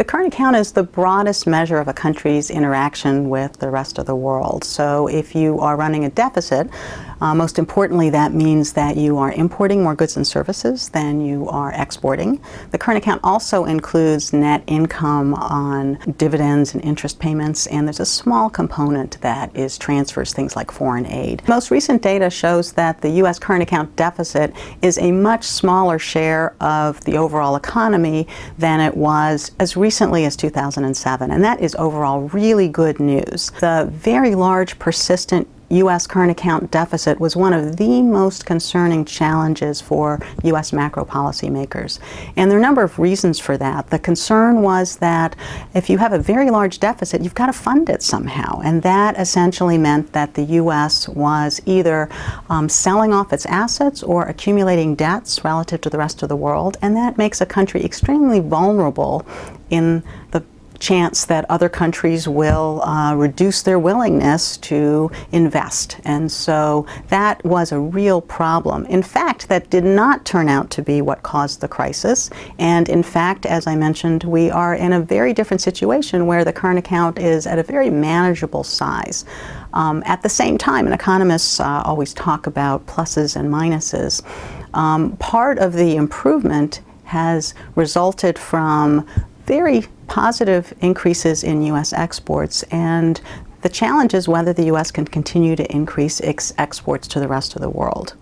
The current account is the broadest measure of a country's interaction with the rest of the world. So if you are running a deficit, most importantly, that means that you are importing more goods and services than you are exporting. The current account also includes net income on dividends and interest payments, and there's a small component that is transfers, things like foreign aid. Most recent data shows that the U.S. current account deficit is a much smaller share of the overall economy than it was as recently as 2007, and that is overall really good news. The very large, persistent U.S. current account deficit was one of the most concerning challenges for U.S. macro policymakers. And there are a number of reasons for that. The concern was that if you have a very large deficit, you've got to fund it somehow. And that essentially meant that the U.S. was either selling off its assets or accumulating debts relative to the rest of the world. And that makes a country extremely vulnerable in the chance that other countries will reduce their willingness to invest. And so that was a real problem. In fact, that did not turn out to be what caused the crisis. And in fact, as I mentioned, we are in a very different situation where the current account is at a very manageable size. At the same time, and economists always talk about pluses and minuses, part of the improvement has resulted from very positive increases in U.S. exports, and the challenge is whether the U.S. can continue to increase its exports to the rest of the world.